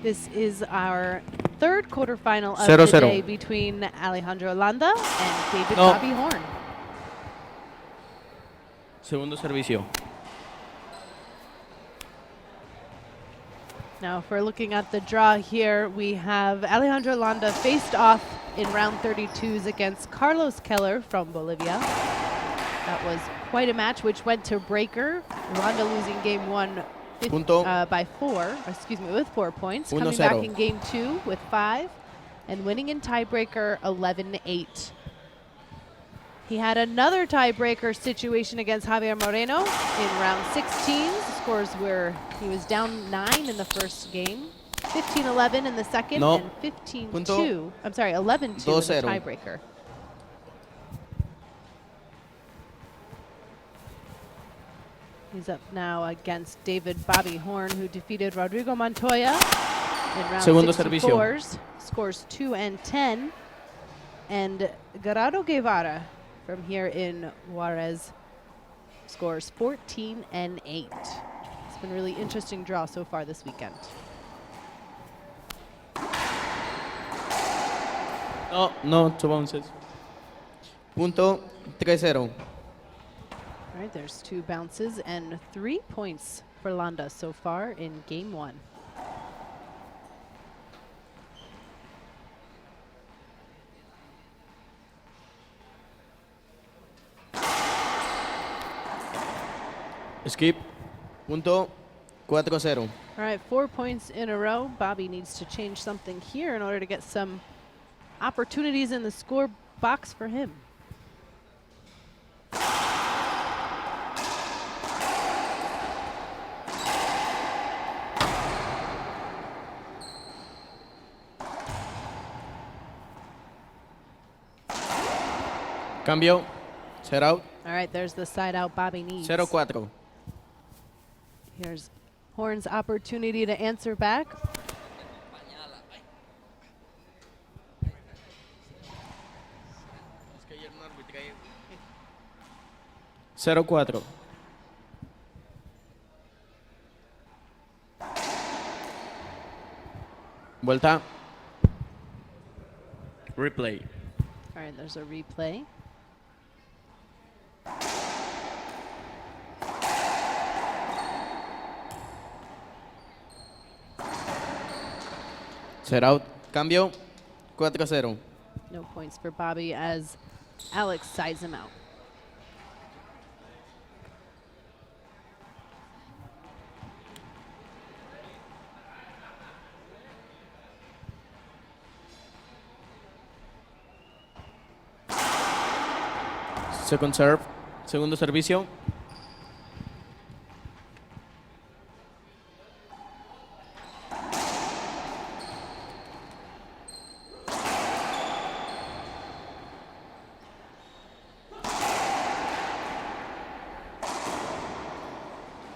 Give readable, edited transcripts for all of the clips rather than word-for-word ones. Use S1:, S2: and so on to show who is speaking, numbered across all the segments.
S1: This is our third quarterfinal of
S2: 0-0.
S1: the day between Alejandro Landa and David
S2: No.
S1: Bobby Horn.
S2: Segundo servicio.
S1: Now, if we're looking at the draw here, we have Alejandro Landa faced off in round 32s against Carlos Keller from Bolivia. That was quite a match, which went to breaker. Landa losing game one by with 4 points. Coming back in game two with 5 and winning in tiebreaker 11-8. He had another tiebreaker situation against Javier Moreno in round 16. The scores were he was down 9 in the first game, 15-11 in the second, and 11-2 in the tiebreaker. He's up now against David Bobby Horn, who defeated Rodrigo Montoya in round 64s. Scores 2 and 10. And Gerardo Guevara from here in Juarez scores 14 and 8. It's been a really interesting draw so far this weekend.
S2: No, 2 bounces. Punto 3-0.
S1: All right, there's 2 bounces and 3 points for Landa so far in game one.
S2: Skip. Punto 4-0.
S1: All right, 4 points in a row. Bobby needs to change something here in order to get some opportunities in the score box for him.
S2: Cambio. Set out.
S1: All right, there's the side out Bobby needs.
S2: 0-4.
S1: Here's Horn's opportunity to answer back.
S2: Cero cuatro. Vuelta. Replay.
S1: All right, there's a replay.
S2: Set out. Cambio. 4-0.
S1: No points for Bobby as Alex sides him out.
S2: Second serve. Segundo servicio.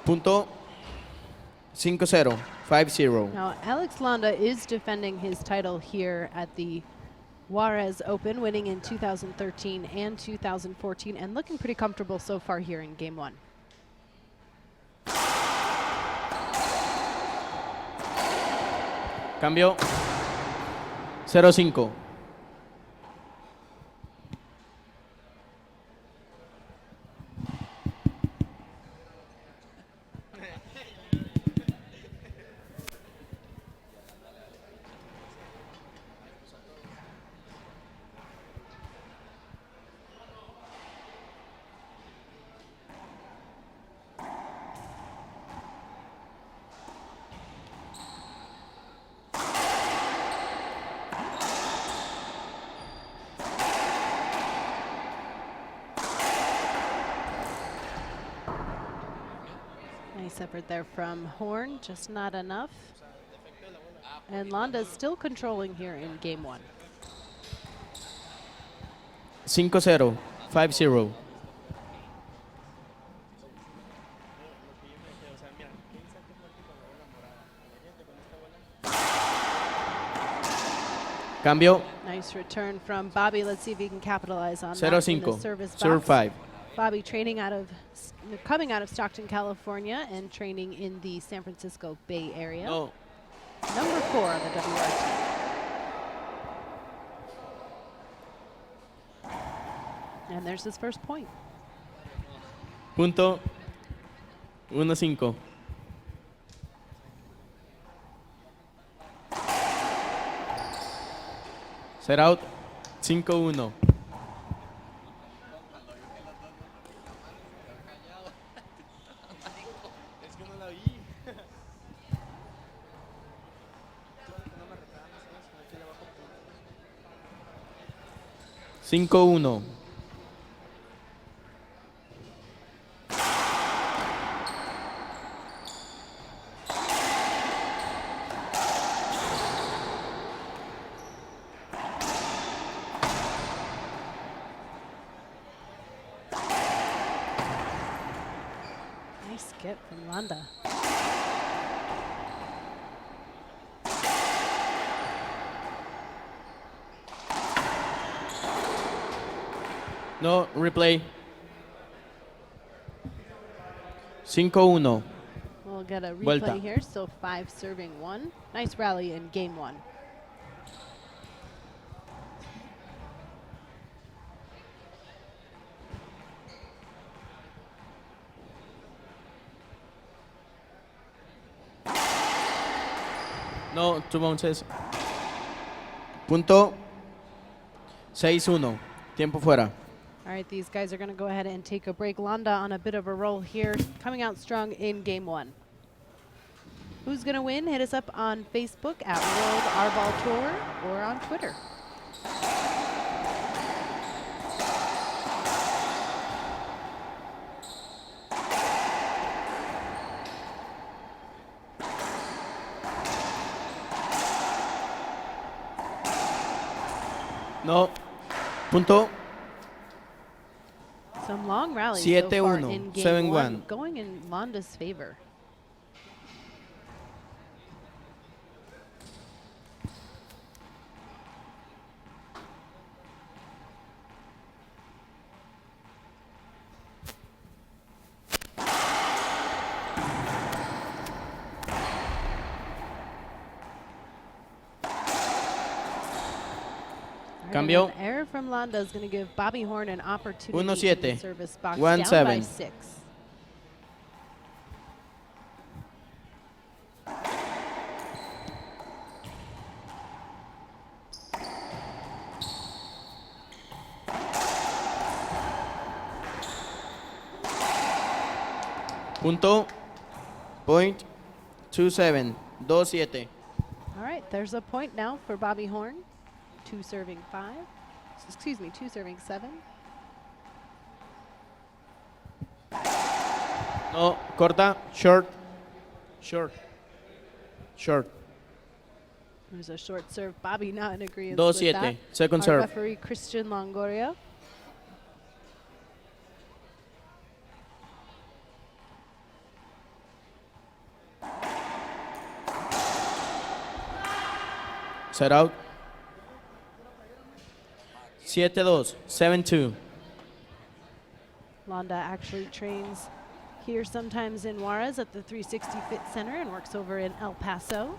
S2: Punto 5-0. 5-0.
S1: Now, Alex Landa is defending his title here at the Juarez Open, winning in 2013 and 2014, and looking pretty comfortable so far here in game one.
S2: Cambio. 0-5.
S1: Nice effort there from Horn, just not enough. And Landa's still controlling here in game one.
S2: 5-0. 5-0. Cambio.
S1: Nice return from Bobby. Let's see if he can capitalize on that in the
S2: 0-5.
S1: service
S2: Serve
S1: box.
S2: 5.
S1: Bobby coming out of Stockton, California, and training in the San Francisco Bay Area.
S2: No.
S1: Number 4 on the WRT. And there's his first point.
S2: Punto 1-5. Set out 5-1. Cinco uno.
S1: Nice skip from Landa.
S2: No, replay. 5-1.
S1: We'll get a replay
S2: Vuelta.
S1: here. So 5 serving 1. Nice rally in game 1.
S2: No, 2 bounces. Punto 6-1. Tiempo fuera.
S1: All right, these guys are going to go ahead and take a break. Landa on a bit of a roll here, coming out strong in game 1. Who's going to win? Hit us up on Facebook at World Arball Tour or on Twitter.
S2: No. Punto.
S1: Some long rallies so far
S2: 7-1,
S1: in game
S2: 7-1.
S1: 1, going in Landa's favor.
S2: Cambio.
S1: An error from Landa is going to give Bobby Horn an opportunity in the
S2: 1-7.
S1: service box,
S2: 1-7.
S1: down by 6.
S2: Punto. Point 2-7. 2-7.
S1: All right, there's a point now for Bobby Horn. 2 serving 5. Excuse me, 2 serving 7.
S2: No, corta. Short. Short. Short.
S1: There's a short serve. Bobby not in agreement with that.
S2: 2-7. Second
S1: Our
S2: serve.
S1: referee Christian Longoria.
S2: Set out. 7-2. 7-2.
S1: Landa actually trains here sometimes in Juarez at the 360 Fit Center and works over in El Paso.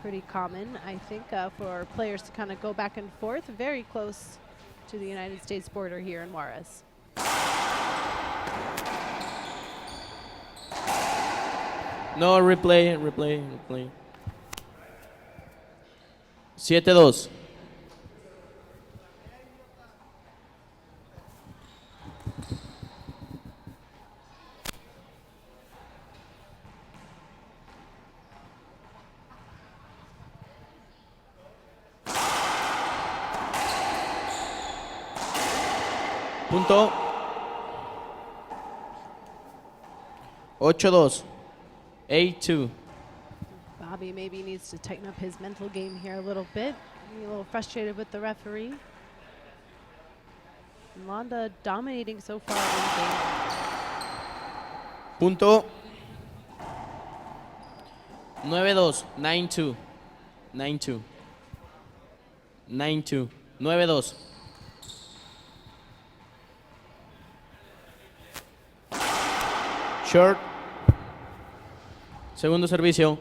S1: Pretty common, I think, for players to kind of go back and forth. Very close to the United States border here in Juarez.
S2: No, replay, replay, replay. 7-2. Punto. 8-2. 8-2.
S1: Bobby maybe needs to tighten up his mental game here a little bit. Maybe a little frustrated with the referee. And Landa dominating so far in game.
S2: Punto. 9-2. 9-2. 9-2. 9-2. 9-2. Short. Segundo servicio.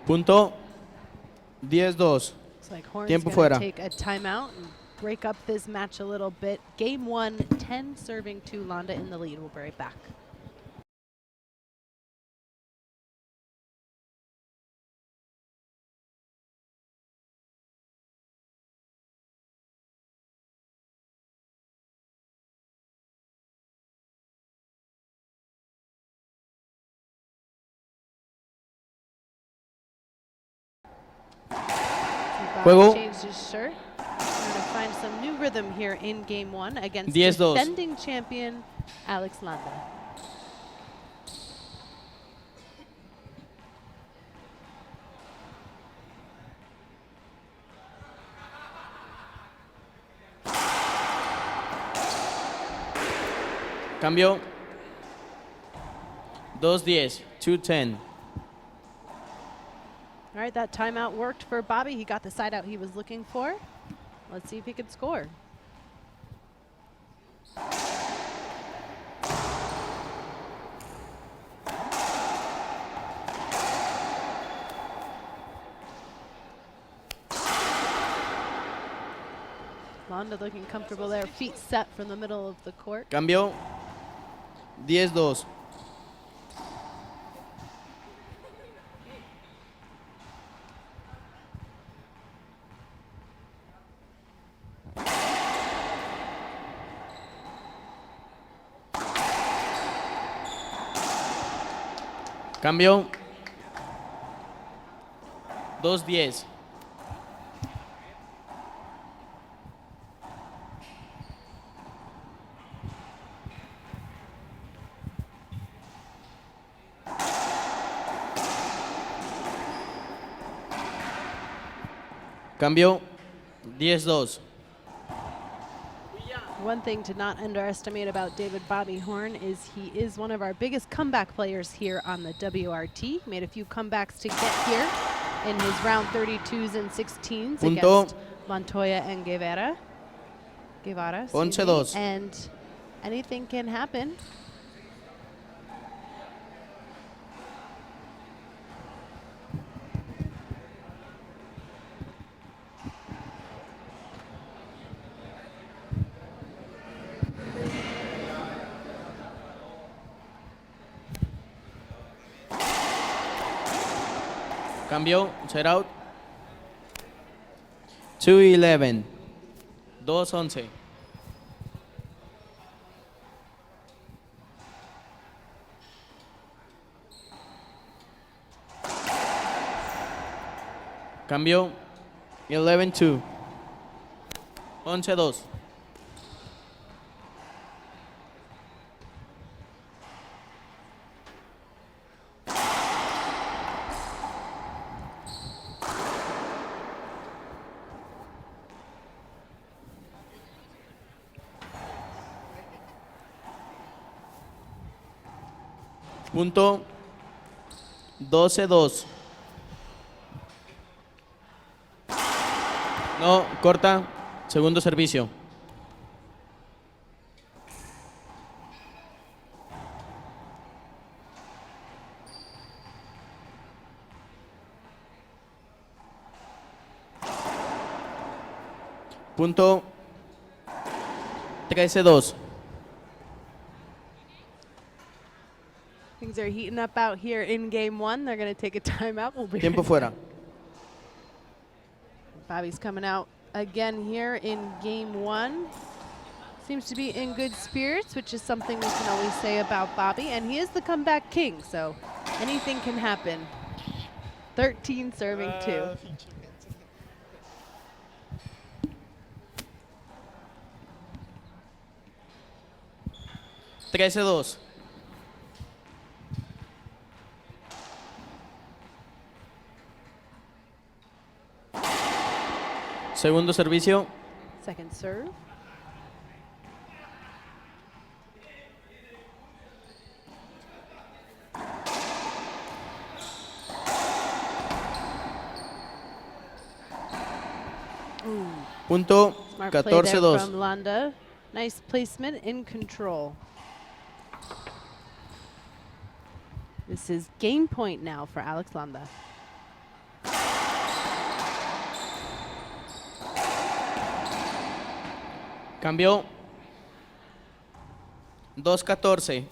S2: Punto. 10-2.
S1: Looks like Horn's
S2: Tiempo
S1: going to
S2: fuera.
S1: take a timeout and break up this match a little bit. Game 1, 10 serving to Landa in the lead. We'll be right back.
S2: Juego.
S1: Changed his shirt. Trying to find some new rhythm here in Game 1 against
S2: 10-2.
S1: defending champion Alex Landa.
S2: Cambio. 2-10. 2-10.
S1: All right, that timeout worked for Bobby. He got the side out he was looking for. Let's see if he could score. Landa looking comfortable there, feet set from the middle of the court.
S2: Cambio. 10-2. Cambio. 2-10. Cambio. 10-2.
S1: One thing to not underestimate about David Bobby Horn is he is one of our biggest comeback players here on the WRT. Made a few comebacks to get here in his round 32s and 16s
S2: Punto.
S1: against Montoya and Guevara. Excuse me.
S2: 11-2.
S1: And anything can happen.
S2: Cambio. Set out. 2-11. 2-11. Cambio. 11-2. 11-2. Punto. 12-2. No, corta. Segundo servicio. Punto. 13-2.
S1: Things are heating up out here in Game 1. They're going to take a timeout. We'll be
S2: Tiempo fuera.
S1: Bobby's coming out again here in Game 1. Seems to be in good spirits, which is something we can always say about Bobby. And he is the comeback king, so anything can happen. 13 serving 2.
S2: 13-2. Segundo servicio.
S1: Second serve.
S2: Punto
S1: Smart play there
S2: 14-2.
S1: from Landa. Nice placement in control. This is game point now for Alex Landa.
S2: Cambio. 2-14.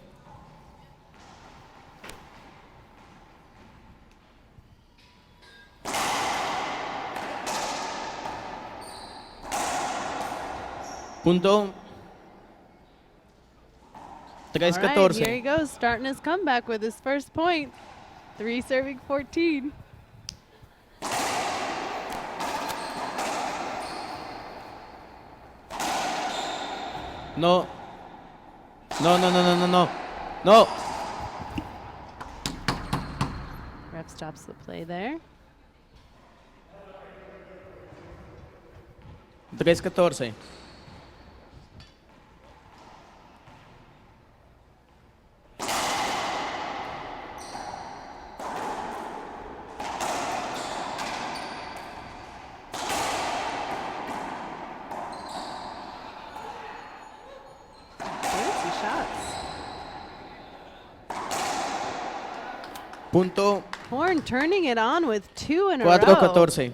S2: Punto.
S1: All right,
S2: 3-14.
S1: here he goes, starting his comeback with his first point. 3 serving 14.
S2: No. No, no, no, no, no, no. No.
S1: Ref stops the play there.
S2: 3-14.
S1: Fancy shots.
S2: Punto
S1: Horn turning it on with 2 in a row.
S2: 4-14.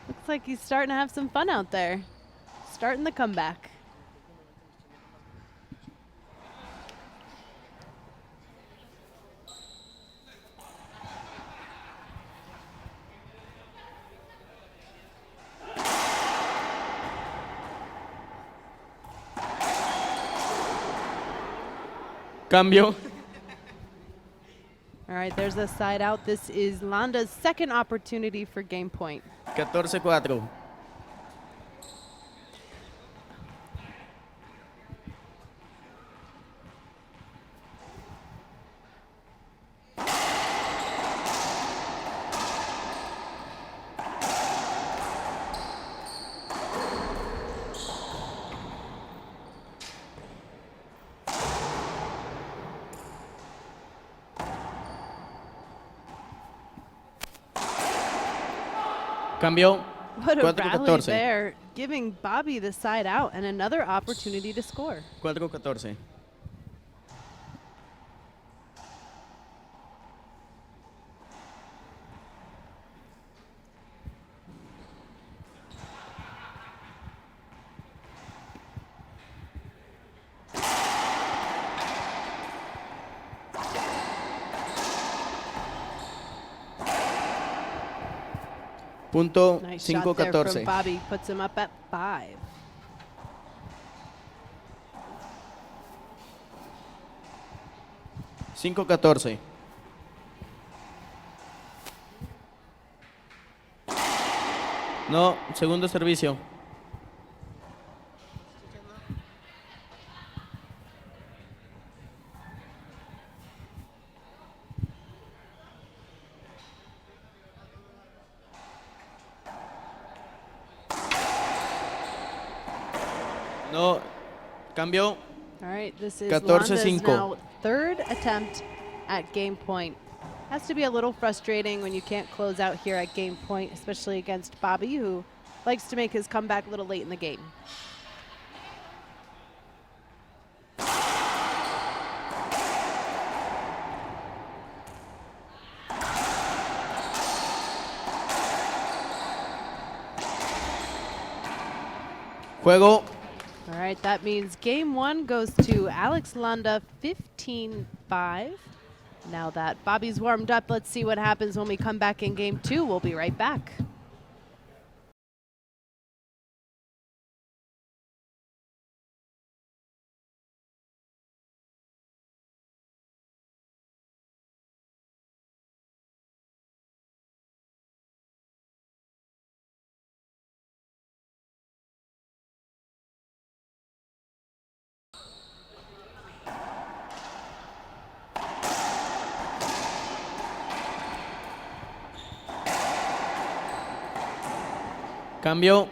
S1: Looks like he's starting to have some fun out there. Starting the comeback.
S2: Cambio.
S1: All right, there's a side out. This is Landa's second opportunity for game point.
S2: 14-4. Cambio.
S1: What a rally
S2: 4-14.
S1: there, giving Bobby the side out and another opportunity to score.
S2: 4-14. Punto
S1: Nice shot there from
S2: 5-14.
S1: Bobby, puts him up at 5.
S2: Cinco 14. No, segundo servicio. No, cambio.
S1: All right, this is
S2: 14-5.
S1: Landa's now third attempt at game point. Has to be a little frustrating when you can't close out here at game point, especially against Bobby, who likes to make his comeback a little late in the game.
S2: Juego.
S1: All right, that means game 1 goes to Alex Landa, 15-5. Now that Bobby's warmed up, let's see what happens when we come back in game 2. We'll be right back.
S2: Cambio.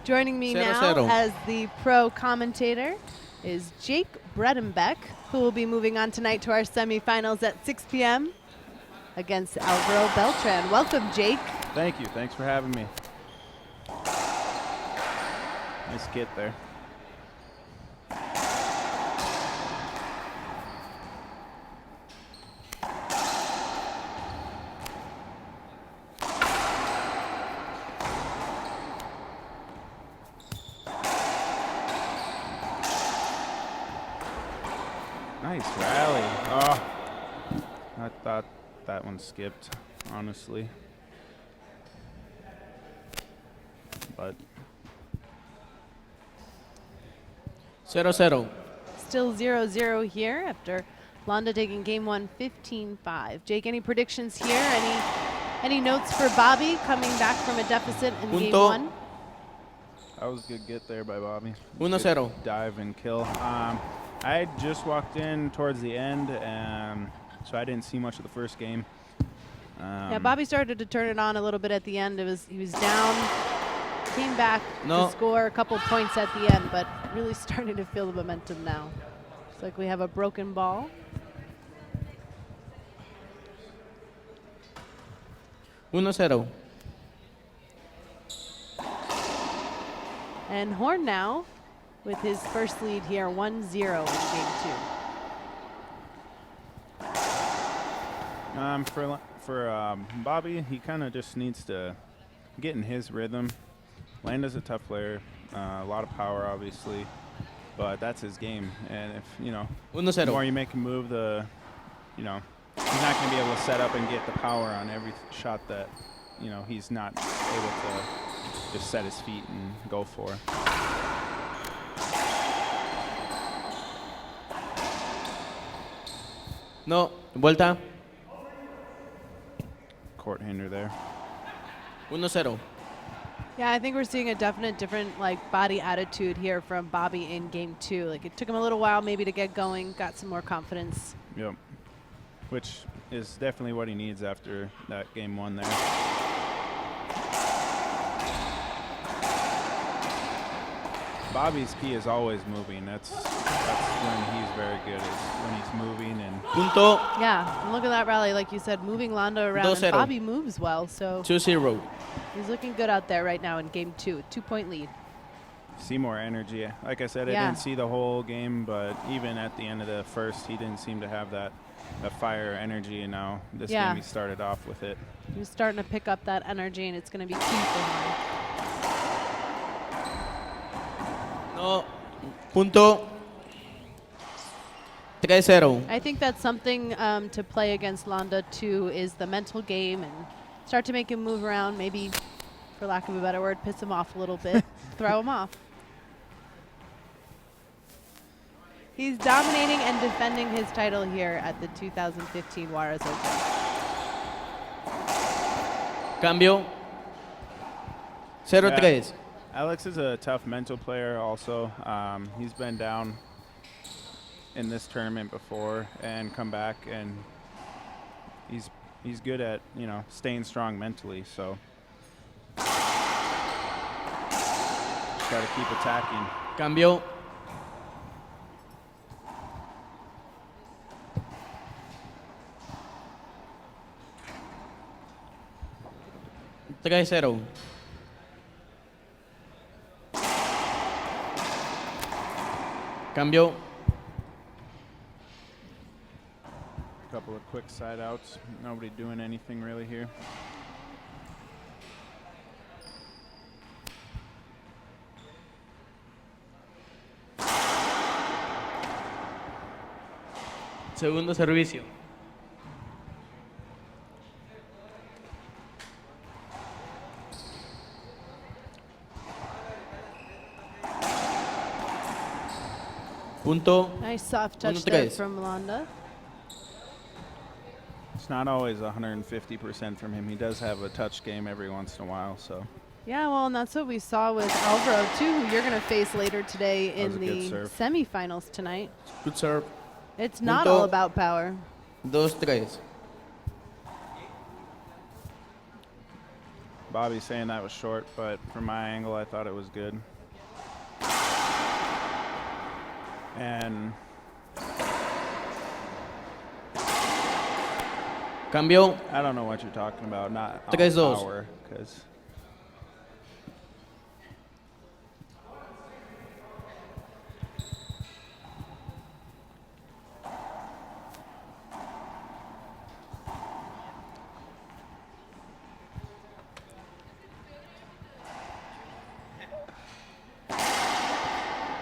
S1: Joining me
S2: 0-0.
S1: now as the pro commentator is Jake Bredenbeck, who will be moving on tonight to our semifinals at 6 p.m. against Alvaro Beltran. Welcome, Jake.
S3: Thank you. Thanks for having me. Nice get there. Nice rally. Oh, I thought that one skipped, honestly. But
S2: 0-0.
S1: Still 0-0 here after Landa taking game one 15-5. Jake, any predictions here? Any notes for Bobby coming back from a deficit in game
S2: Punto.
S1: one?
S3: that was a good get there by Bobby.
S2: 1-0.
S3: Good dive and kill. I just walked in towards the end, so I didn't see much of the first game.
S1: Yeah, Bobby started to turn it on a little bit at the end. He was down, came back
S2: No.
S1: to score a couple points at the end, but really starting to feel the momentum now. Looks like we have a broken ball.
S2: 1-0.
S1: And Horn now with his first lead here, 1-0 in game two.
S3: For Bobby, he kind of just needs to get in his rhythm. Landa's a tough player, a lot of power, obviously, but that's his game. And if the more
S2: 1-0.
S3: you make him move, he's not going to be able to set up and get the power on every shot that he's not able to just set his feet and go for.
S2: No. Vuelta.
S3: Court hinder there.
S2: 1-0.
S1: Yeah, I think we're seeing a definite different body attitude here from Bobby in game two. It took him a little while maybe to get going, got some more confidence.
S3: Yep. Which is definitely what he needs after that game one there. Bobby's key is always moving. That's when he's very good, is when he's moving. And
S2: Punto.
S1: Yeah, and look at that rally, like you said, moving Landa around.
S2: 2-0.
S1: And Bobby moves well, so
S2: 2-0.
S1: he's looking good out there right now in game two. 2-point lead.
S3: see more energy. Like I said, I
S1: Yeah.
S3: didn't see the whole game, but even at the end of the first, he didn't seem to have that fire energy. And now this
S1: Yeah.
S3: game, he started off with it.
S1: He's starting to pick up that energy, and it's going to be key for him.
S2: No. Punto. 3-0.
S1: I think that's something to play against Landa too, is the mental game, and start to make him move around, maybe, for lack of a better word, piss him off a little bit, throw him off. He's dominating and defending his title here at the 2015 Juarez Open.
S2: Cambio. 0-3.
S3: Alex is a tough mental player also. He's been down in this tournament before and come back, and he's good at, staying strong mentally, so just got to keep attacking.
S2: Cambio. Tres cero. Cambio.
S3: Couple of quick side outs. Nobody doing anything really here.
S2: Segundo servicio. Punto.
S1: Nice soft touch there
S2: 1-3.
S1: from Landa.
S3: It's not always 150% from him. He does have a touch game every once in a while, so.
S1: Yeah, well, and that's what we saw with Alvaro too, who you're going to face later today
S3: That was
S1: in
S3: a good
S1: the
S3: serve.
S1: semifinals tonight.
S2: Good serve.
S1: It's not
S2: Punto.
S1: all about power.
S2: 2-3.
S3: Bobby's saying that was short, but from my angle, I thought it was good. And
S2: Cambio.
S3: I don't know what you're talking about, not
S2: Tres dos.
S3: power, because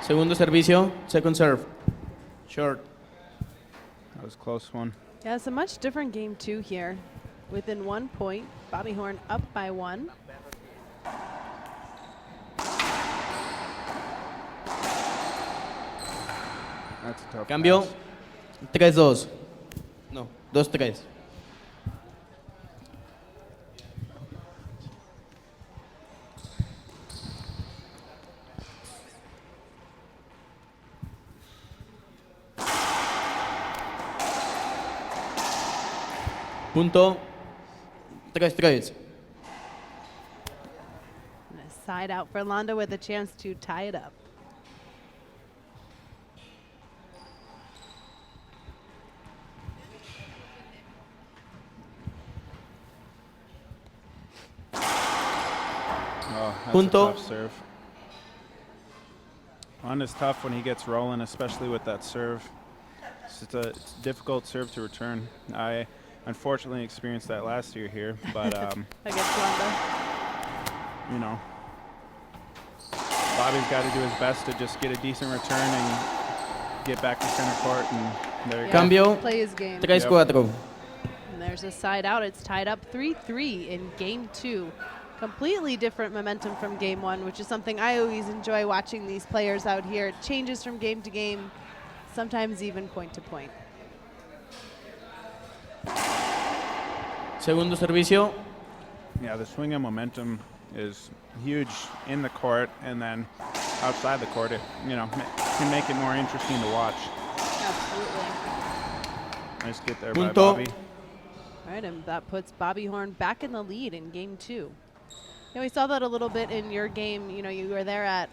S2: Segundo servicio, second serve. Short.
S3: That was a close one.
S1: Yeah, it's a much different game two here. Within 1 point, Bobby Horn up by 1.
S3: That's a tough
S2: Cambio.
S3: pass.
S2: 3-2. No, 2-3. Punto. 3-3.
S1: And a side out for Landa with a chance to tie it up.
S3: Oh, that's
S2: Punto.
S3: a tough serve. Landa's tough when he gets rolling, especially with that serve. It's a difficult serve to return. I unfortunately experienced that last year here, but
S1: Against Landa.
S3: you know, Bobby's got to do his best to just get a decent return and get back to center court, and there you
S1: Yeah,
S3: go.
S2: Cambio.
S1: play his game.
S2: 3-4.
S1: And there's a side out. It's tied up 3-3 in game two. Completely different momentum from game one, which is something I always enjoy watching these players out here. It changes from game to game, sometimes even point to point.
S2: Segundo servicio.
S3: Yeah, the swing and momentum is huge in the court, and then outside the court, it can make it more interesting to watch.
S1: Absolutely.
S3: Nice get there
S2: Punto.
S3: by Bobby.
S1: All right, and that puts Bobby Horn back in the lead in game two. Yeah, we saw that a little bit in your game. You know, you were there at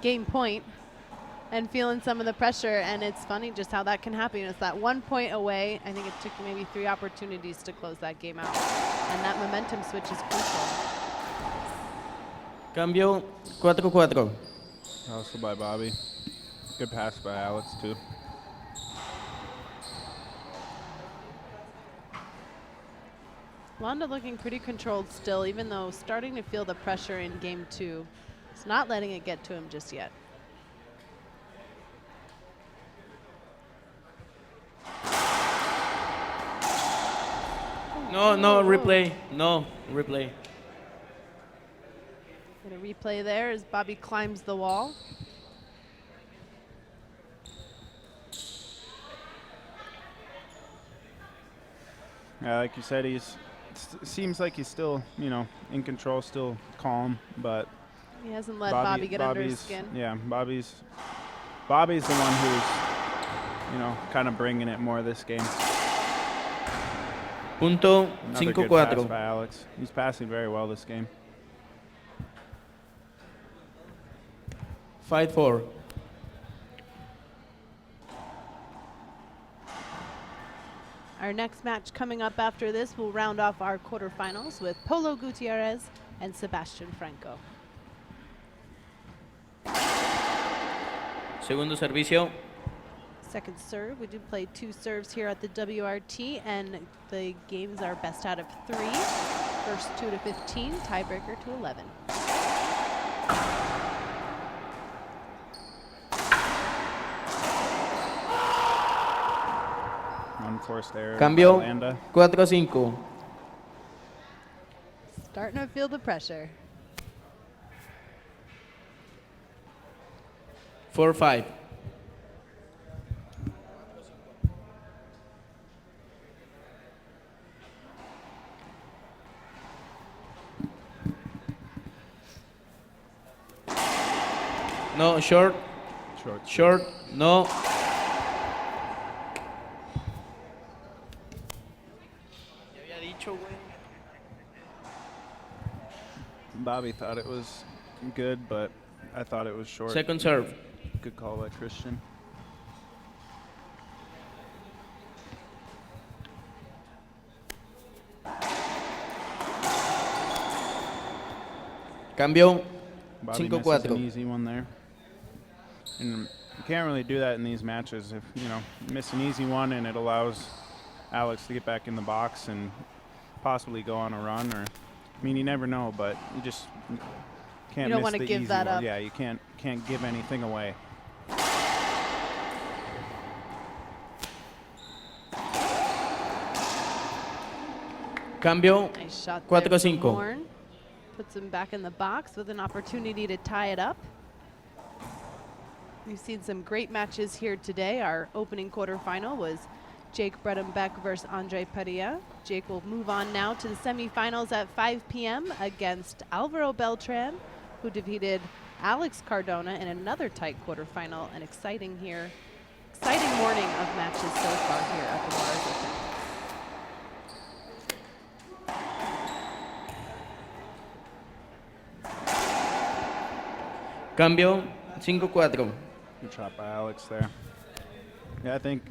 S1: game point and feeling some of the pressure, and it's funny just how that can happen. It's that 1 point away. I think it took you maybe 3 opportunities to close that game out, and that momentum switch is crucial.
S2: Cambio. 4-4.
S3: Also by Bobby. Good pass by Alex, too.
S1: Landa looking pretty controlled still, even though starting to feel the pressure in game two. It's not letting it get to him just yet.
S2: No, replay. No, replay.
S1: Get a replay there as Bobby climbs the wall.
S3: Yeah, like you said, seems like he's still, in control, still calm, but
S1: He hasn't let Bobby get under his skin.
S3: Yeah, Bobby's the one who's, kind of bringing it more this game.
S2: Punto.
S3: Another good pass
S2: 5-4.
S3: by Alex. He's passing very well this game.
S2: 5-4.
S1: Our next match coming up after this will round off our quarterfinals with Polo Gutierrez and Sebastian Franco.
S2: Segundo servicio.
S1: Second serve. We do play 2 serves here at the WRT, and the games are best out of 3. First 2 to 15, tiebreaker to 11.
S3: Unforced error.
S2: Cambio.
S3: by Landa.
S2: 4-5.
S1: Starting to feel the pressure.
S2: 4-5. No, short. Short. No.
S3: Bobby thought it was good, but I thought it was short.
S2: Second serve.
S3: Good call by Christian.
S2: Cambio.
S3: Bobby
S2: 5-4.
S3: misses an easy one there. And you can't really do that in these matches. If, you miss an easy one and it allows Alex to get back in the box and possibly go on a run, or, I mean, you never know, but you Can't
S1: You don't
S3: miss
S1: wanna
S3: the
S1: give
S3: easy
S1: that
S3: one.
S1: up.
S3: Yeah, you can't give anything away.
S2: Cambio.
S1: Nice shot there from
S2: 4-5.
S1: Horn. Puts him back in the box with an opportunity to tie it up. We've seen some great matches here today. Our opening quarterfinal was Jake Bredenbeck versus Andre Padilla. Jake will move on now to the semifinals at 5 p.m. against Alvaro Beltran, who defeated Alex Cardona in another tight quarterfinal. An exciting morning of matches so far here at the Juarez Open.
S2: Cambio 5-4.
S3: Good shot by Alex there. Yeah, I think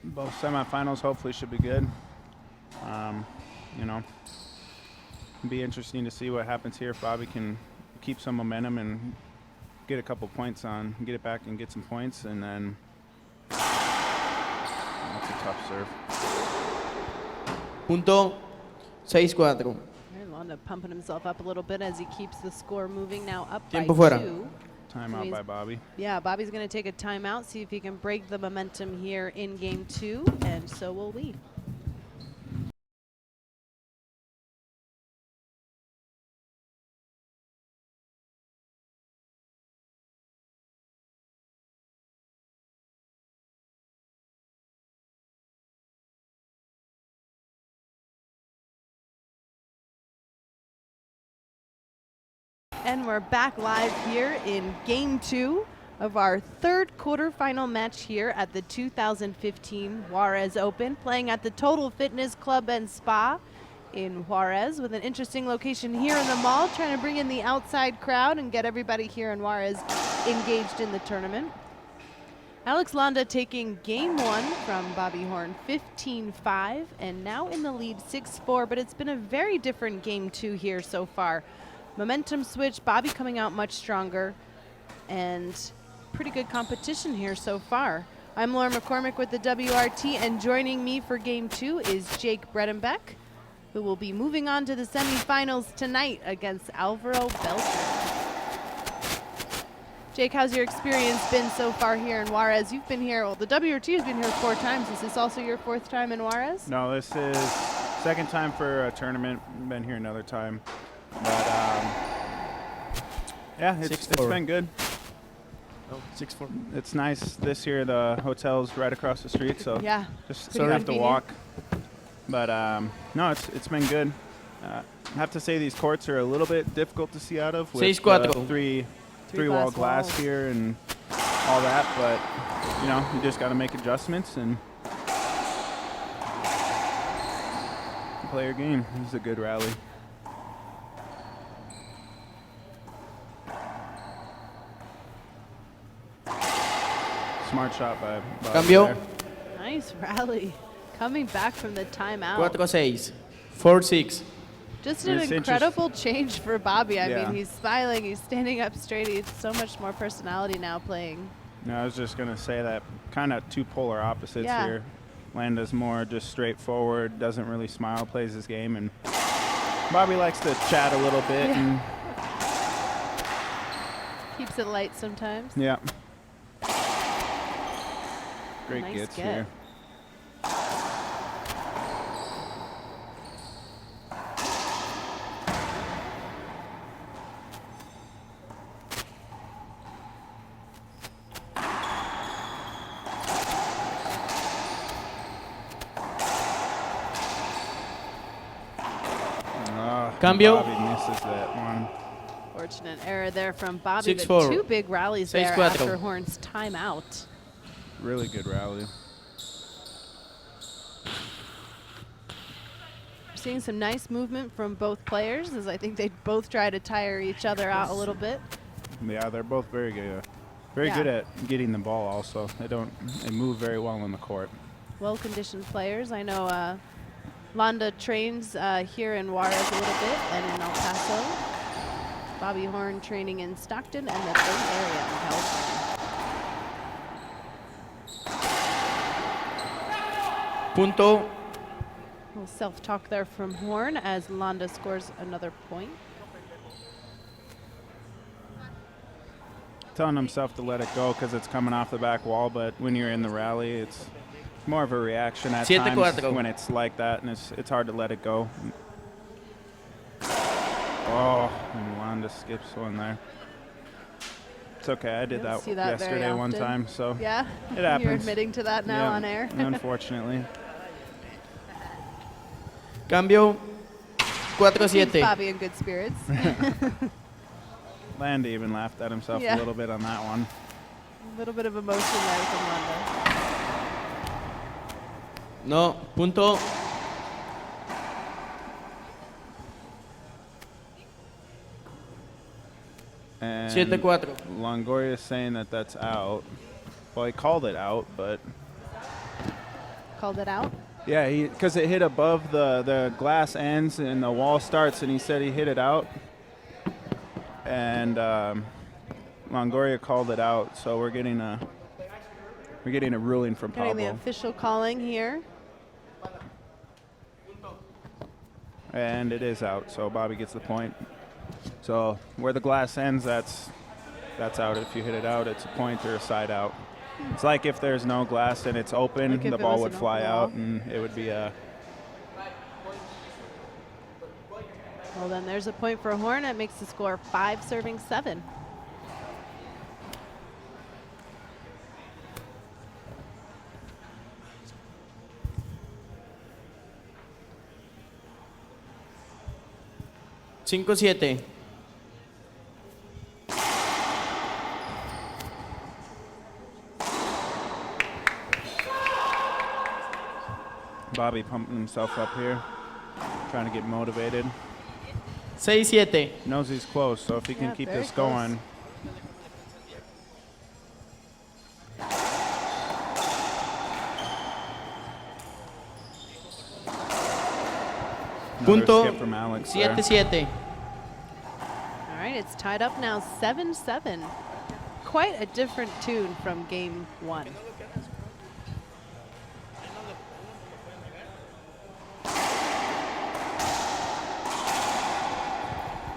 S3: both semifinals hopefully should be good. You know, be interesting to see what happens here if Bobby can keep some momentum and get a couple points on, get it back and get some points, and then that's a tough serve.
S2: Punto 6-4.
S1: Landa pumping himself up a little bit as he keeps the score moving, now up
S2: Tiempo
S1: by
S2: fuera.
S1: 2.
S3: Timeout by Bobby.
S1: Yeah, Bobby's going to take a timeout, see if he can break the momentum here in game 2, and so will we. And we're back live here in game 2 of our third quarterfinal match here at the 2015 Juarez Open, playing at the Total Fitness Club and Spa in Juarez, with an interesting location here in the mall, trying to bring in the outside crowd and get everybody here in Juarez engaged in the tournament. Alex Landa taking game 1 from Bobby Horn 15-5, and now in the lead 6-4, but it's been a very different game 2 here so far. Momentum switch, Bobby coming out much stronger, and pretty good competition here so far. I'm Laura McCormick with the WRT, and joining me for game 2 is Jake Bredenbeck, who will be moving on to the semifinals tonight against Alvaro Beltran. Jake, how's your experience been so far here in Juarez? You've been here, well, the WRT has been here 4 times. Is this also your 4th time in Juarez?
S3: No, this is second time for a tournament. Been here another time. But yeah, it's been good.
S2: Oh, 6-4.
S3: It's nice this year. The hotel's right across the street, so
S1: Yeah,
S3: just
S1: pretty
S3: have to
S1: convenient.
S3: walk. But no, it's been good. I have to say these courts are a little bit difficult to see out of with
S2: 6-4.
S3: three wall glass here and all that. But you know, you just got to make adjustments and play your game. This is a good rally. Smart shot by Bobby
S2: Cambio
S3: there.
S1: Nice rally. Coming back from the timeout.
S2: 4-6. 4-6.
S1: Just an
S3: It's
S1: incredible change for Bobby. I
S3: Yeah.
S1: mean, he's smiling, he's standing up straight. He's so much more personality now playing.
S3: No, I was just going to say that kind of two polar opposites
S1: Yeah.
S3: here. Landa's more just straightforward, doesn't really smile, plays his game, and Bobby likes to chat a little bit.
S1: Yeah.
S3: And
S1: Keeps it light sometimes.
S3: yeah. Great
S1: Nice
S3: gets
S1: get.
S3: here.
S2: Cambio.
S3: Bobby misses that one.
S1: Fortunate error there from Bobby, but
S2: 6-4.
S1: 2 big rallies there
S2: 6-4.
S1: after Horn's timeout.
S3: Really good rally.
S1: We're seeing some nice movement from both players, as I think they both try to tire each other out a little bit.
S3: Yeah, they're both very good. Very good at getting the ball also. They move very well in the court.
S1: Well-conditioned players. I know Landa trains here in Juarez a little bit and in El Paso. Bobby Horn training in Stockton and the Bay Area in California.
S2: Punto.
S1: A little self-talk there from Horn as Landa scores another point.
S3: telling himself to let it go because it's coming off the back wall, but when you're in the rally, it's more of a reaction at times
S2: 7-4.
S3: when it's like that, and it's hard to let it go. Oh, and Landa skips one there. It's okay. I did that
S1: see that very
S3: yesterday one
S1: often.
S3: time, so
S1: Yeah,
S3: it happens.
S1: you're admitting to that now
S3: Yeah,
S1: on air.
S3: Unfortunately.
S2: Cambio.
S1: Keeps
S2: 4-7.
S1: Bobby in good spirits.
S3: Landa even laughed at himself
S1: Yeah.
S3: a little bit on that one.
S1: A little bit of emotion there from Landa.
S2: No. Punto.
S3: And
S2: 7-4.
S3: Longoria is saying that that's out. Well, he called it out, but
S1: Called it out.
S3: yeah, because it hit above the glass ends and the wall starts, and he said he hit it out. And Longoria called it out, so we're getting a ruling from
S1: Getting the
S3: Pablo.
S1: official calling here.
S3: And it is out, so Bobby gets the point. So where the glass ends, that's out. If you hit it out, it's a point or a side out. It's like if there's no glass and it's open,
S1: Like if
S3: the
S1: it
S3: ball
S1: was
S3: would
S1: an
S3: fly
S1: open
S3: out,
S1: wall.
S3: and it would be a.
S1: Well, then there's a point for Horn. That makes the score 5-7.
S2: Cinco, 7.
S3: Bobby pumping himself up here, trying to get motivated.
S2: 6-7.
S3: Knows he's close, so if he can
S1: Yeah,
S3: keep
S1: very
S3: this
S1: close.
S3: going. Another
S2: Punto.
S3: skip from Alex there.
S2: 7-7.
S1: All right, it's tied up now 7-7. Quite a different tune from game one.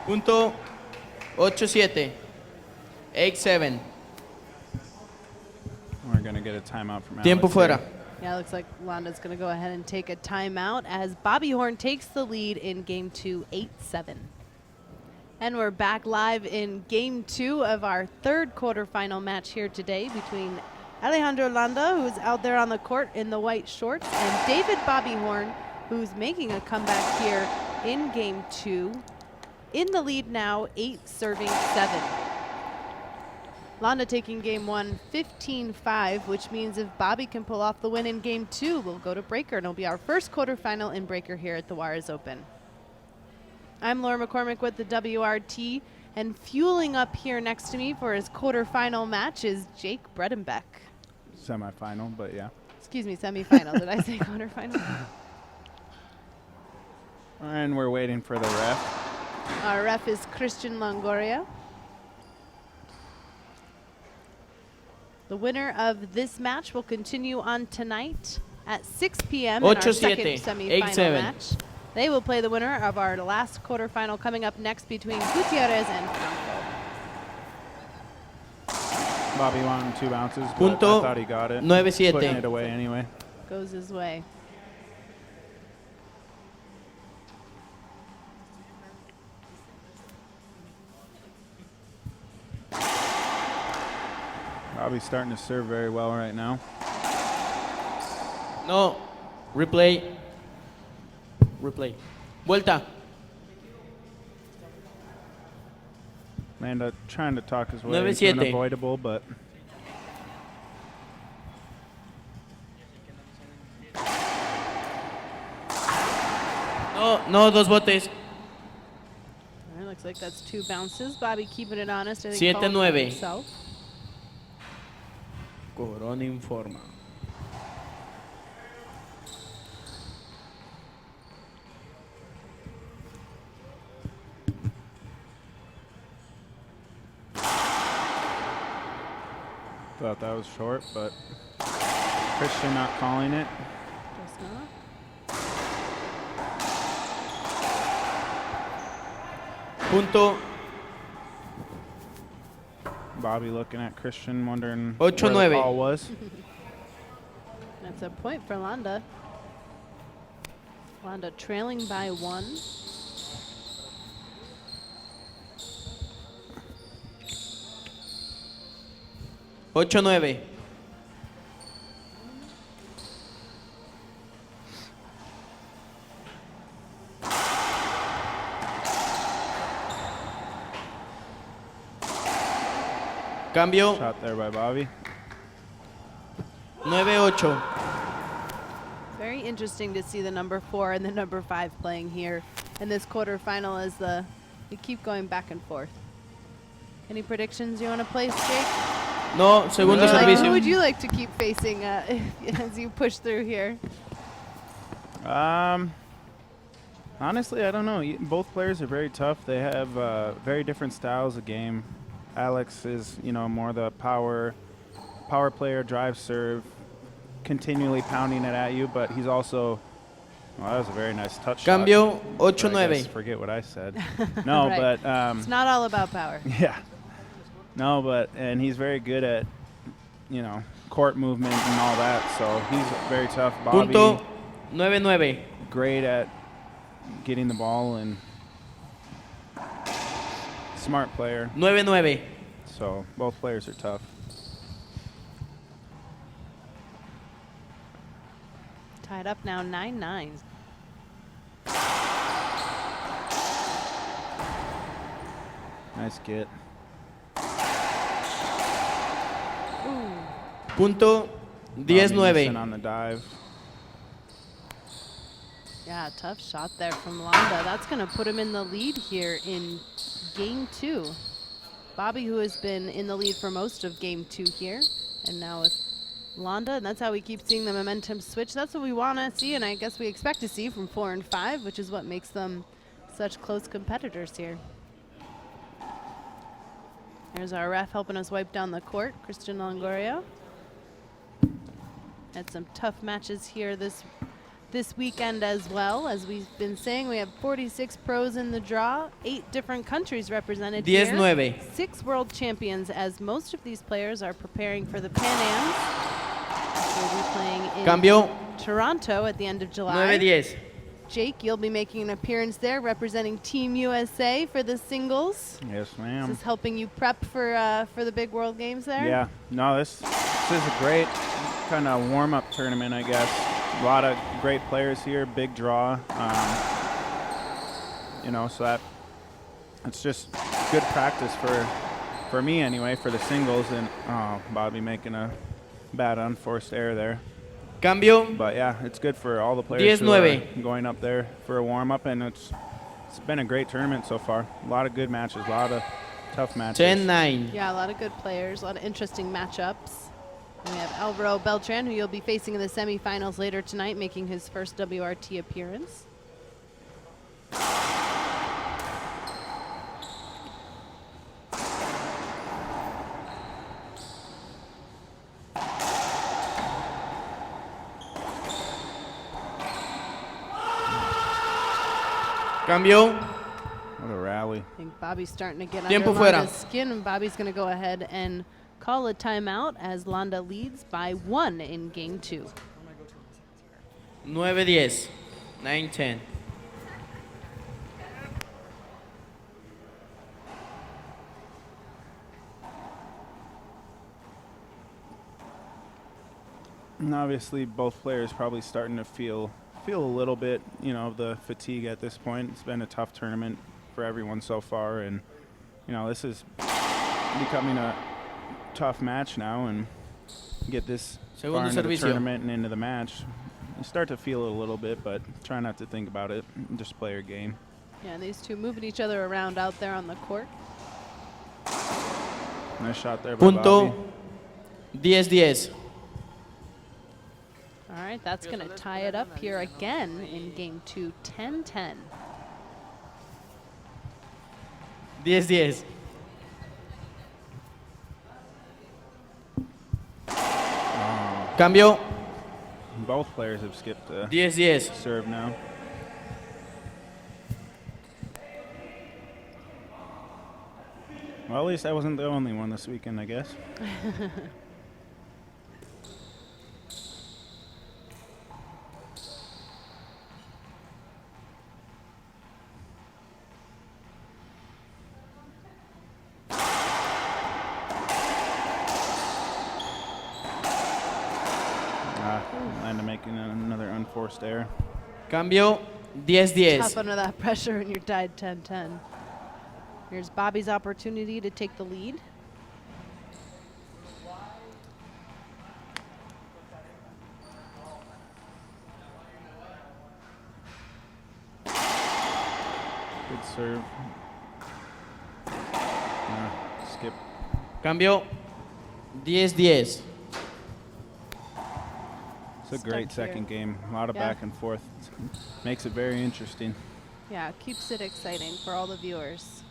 S2: Punto. 8-7. 8-7.
S3: We're going to get a timeout from Alex.
S2: Tiempo
S3: there.
S2: fuera.
S1: Yeah, looks like Landa's going to go ahead and take a timeout as Bobby Horn takes the lead in game two, 8-7. And we're back live in game two of our third quarterfinal match here today between Alejandro Landa, who's out there on the court in the white shorts, and David Bobby Horn, who's making a comeback here in game two. In the lead now, 8-7. Landa taking game one 15-5, which means if Bobby can pull off the win in game two, we'll go to Breaker, and it'll be our first quarterfinal in Breaker here at the Juarez Open. I'm Laura McCormick with the WRT, and fueling up here next to me for his quarterfinal match is Jake Bredenbeck.
S3: Semifinal, but yeah.
S1: Excuse me, semifinal. Did I say quarterfinal?
S3: And we're waiting for the ref.
S1: Our ref is Christian Longoria. The winner of this match will continue on tonight at 6 p.m. in our
S2: 8-7.
S1: second semifinal
S2: 8-7.
S1: match. They will play the winner of our last quarterfinal coming up next between Gutierrez and Franco.
S3: Bobby wanted 2 bounces, but
S2: Punto.
S3: I thought he got it.
S2: 9-7.
S3: Putting it away anyway.
S1: Goes his way.
S3: Bobby's starting to serve very well right now.
S2: No. Replay. Replay. Vuelta.
S3: Landa trying to talk his way into
S2: 9-7.
S3: unavoidable, but
S2: No, no, dos botes.
S1: All right, looks like that's 2 bounces. Bobby keeping it honest. I think
S2: 7-9.
S1: calling for himself.
S2: Corona informa.
S3: thought that was short, but Christian not calling it.
S1: Just not.
S2: Punto.
S3: Bobby looking at Christian, wondering
S2: 8-9.
S3: where the call was.
S1: That's a point for Landa. Landa trailing by 1.
S2: Ocho, 9. Cambio.
S3: Shot there by Bobby.
S2: 9-8.
S1: Very interesting to see the number 4 and the number 5 playing here in this quarterfinal as they keep going back and forth. Any predictions you want to place, Jake?
S2: No, segundo
S3: Who
S1: Who
S2: servicio.
S1: would you like to keep facing as you push through here?
S3: Honestly, I don't know. Both players are very tough. They have very different styles of game. Alex is, more the power player, drive serve, continually pounding it at you, but he's also, well, that was a very nice touch
S2: Cambio,
S3: shot.
S2: 8-9.
S3: Forget what I said. No,
S1: Right.
S3: but
S1: It's not all about power.
S3: yeah. No, and he's very good at, court movement and all that, so he's very tough. Bobby,
S2: Punto 9-9.
S3: great at getting the ball and smart player.
S2: 9-9.
S3: So both players are tough.
S1: Tied up now 9-9.
S3: Nice get.
S2: Punto
S3: Bobby
S2: 10-9.
S3: missing on the dive.
S1: Yeah, tough shot there from Landa. That's going to put him in the lead here in game 2. Bobby, who has been in the lead for most of game 2 here, and now with Landa, and that's how we keep seeing the momentum switch. That's what we want to see, and I guess we expect to see from 4 and 5, which is what makes them such close competitors here. There's our ref helping us wipe down the court, Christian Longoria. Had some tough matches here this weekend as well. As we've been saying, we have 46 pros in the draw, 8 different countries represented here.
S2: 10-9.
S1: 6 world champions, as most of these players are preparing for the Pan Ams. We'll be playing in
S2: Cambio
S1: Toronto at the end of July.
S2: 9-10.
S1: Jake, you'll be making an appearance there representing Team USA for the singles.
S3: Yes,
S1: Is
S3: ma'am.
S1: this helping you prep for the big world games there?
S3: Yeah. No, this is a great kind of warm-up tournament, I guess. A lot of great players here, big draw. So it's just good practice for me anyway, for the singles. And Bobby making a bad unforced error there.
S2: Cambio
S3: But yeah, it's good for all the players who
S2: 10-9.
S3: are going up there for a warm-up, and it's been a great tournament so far. A lot of good matches, a lot of tough matches.
S2: 10-9.
S1: Yeah, a lot of good players, a lot of interesting matchups. And we have Alvaro Beltran, who you'll be facing in the semifinals later tonight, making his first WRT appearance.
S2: Cambio.
S3: What a rally.
S1: I think Bobby's starting to get
S2: Tiempo
S1: under
S2: fuera.
S1: Landa's skin, and Bobby's going to go ahead and call a timeout as Landa leads by 1 in game 2.
S2: 9-10. 9-10.
S3: And obviously, both players probably starting to feel a little bit, the fatigue at this point. It's been a tough tournament for everyone so far, and this is becoming a tough match now. And get this
S2: Segundo
S3: far into the
S2: servicio.
S3: tournament and into the match, you start to feel it a little bit, but try not to think about it. Just play your game.
S1: Yeah, and these two moving each other around out there on the court.
S3: Nice shot there by
S2: Punto
S3: Bobby.
S2: 10-10.
S1: All right, that's going to tie it up here again in game 2, 10-10.
S2: 10-10. Cambio
S3: Both players have skipped
S2: 10-10.
S3: serve now. Well, at least I wasn't the only one this weekend, I guess. Landa making another unforced error.
S2: Cambio 10-10.
S1: Tough under that pressure and you're tied 10-10. Here's Bobby's opportunity to take the lead.
S3: Good serve. Skip.
S2: Cambio 10-10.
S3: It's a
S1: Stuck
S3: great
S1: here.
S3: second game. A lot of
S1: Yeah.
S3: back and forth. Makes it very interesting.
S1: Yeah, it keeps it exciting for all the viewers.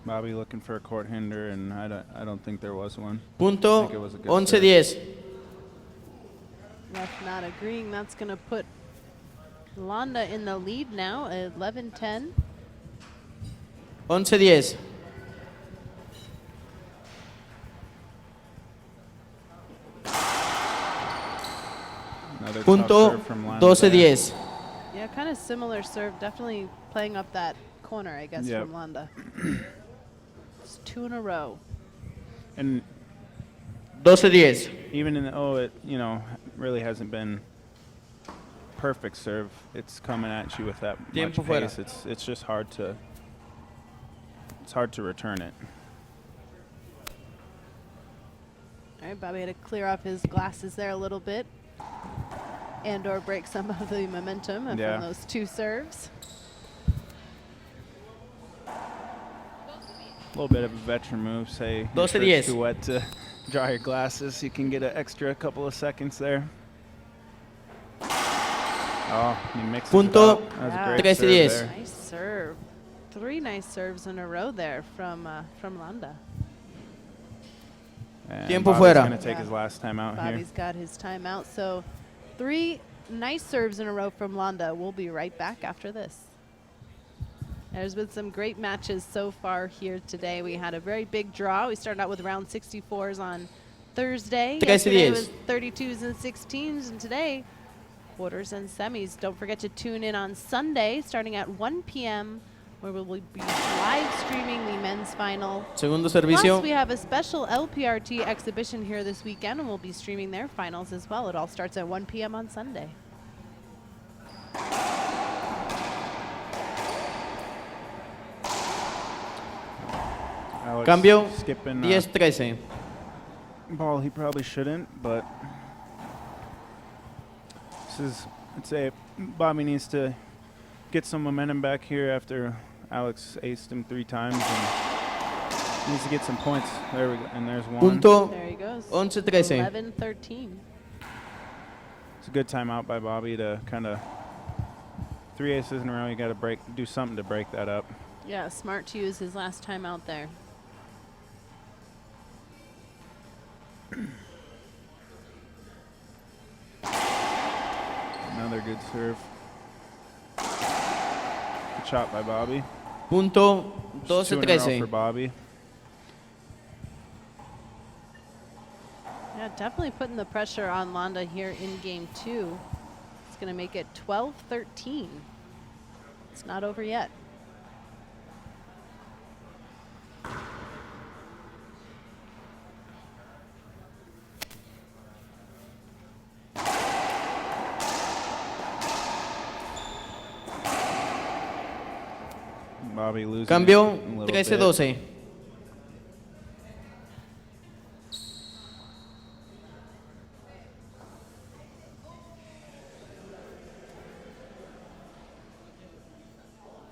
S3: Bobby looking for a court hinder, and I don't think there was one.
S2: Punto
S3: I think it was a good
S2: 11-10.
S1: Ref not agreeing. That's going to put Landa in the lead now at 11-10.
S2: 11-10.
S3: Another tough
S2: Punto
S3: serve from Landa there.
S2: 12-10.
S1: Yeah, kind of similar serve. Definitely playing up that corner, I guess,
S3: Yep.
S1: from Landa. It's 2 in a row.
S3: And
S2: 12-10.
S3: even in the, it really hasn't been perfect serve. It's coming at you with that much
S2: Tiempo fuera.
S3: pace. It's just hard to return it.
S1: All right, Bobby had to clear off his glasses there a little bit and or break some of the momentum
S3: Yeah.
S1: from those 2 serves.
S3: A little bit of a veteran move. Say your
S2: 12-10.
S3: shirt's too wet to dry your glasses. You can get an extra couple of seconds there. Oh, he mixes
S2: Punto
S3: it up. That was
S1: Yeah.
S3: a great serve
S2: 13-10.
S3: there.
S1: Nice serve. 3 nice serves in a row there from Landa.
S3: And
S2: Tiempo
S3: Bobby's
S2: fuera.
S3: going to take
S1: Yeah.
S3: his last time out here.
S1: Bobby's got his timeout. So 3 nice serves in a row from Landa. We'll be right back after this. There's been some great matches so far here today. We had a very big draw. We started out with round 64s on Thursday. Yesterday
S2: 13-10.
S1: was 32s and 16s, and today quarters and semis. Don't forget to tune in on Sunday starting at 1 p.m. where we'll be live streaming the men's final.
S2: Segundo
S1: Plus,
S2: servicio.
S1: we have a special LPRT exhibition here this weekend, and we'll be streaming their finals as well. It all starts at 1 p.m. on Sunday.
S3: Alex
S2: Cambio
S3: skipping
S2: 10-13.
S3: ball he probably shouldn't, but I'd say Bobby needs to get some momentum back here after Alex aced him 3 times and needs to get some points. There we go, and there's one.
S2: Punto
S1: There he goes.
S2: 11-13.
S1: 11-13.
S3: It's a good timeout by Bobby to kind of 3 aces in a row. You got to do something to break that up.
S1: Yeah, smart to use his last time out there.
S3: Another good serve. Good shot by Bobby.
S2: Punto
S3: Just 2 in a row for
S2: 12-13.
S3: Bobby.
S1: Yeah, definitely putting the pressure on Landa here in game 2. It's going to make it 12-13. It's not over yet.
S3: Bobby losing
S2: Cambio
S3: it a little bit.
S2: 13-12.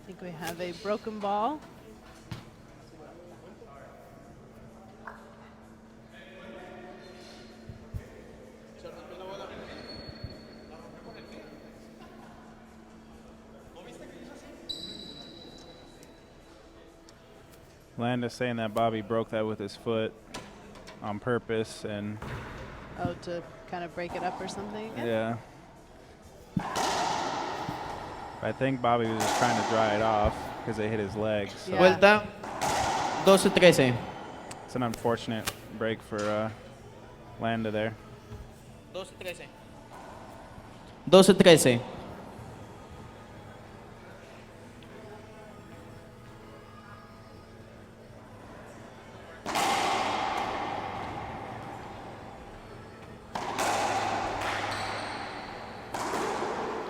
S1: I think we have a broken ball.
S3: Landa saying that Bobby broke that with his foot on purpose, and
S1: Oh, to kind of break it up or something again?
S3: yeah. I think Bobby was just trying to dry it off because it hit his legs. So
S1: Yeah.
S2: Vuelta 12-13.
S3: it's an unfortunate break for Landa there.
S2: 12-13. 12-13.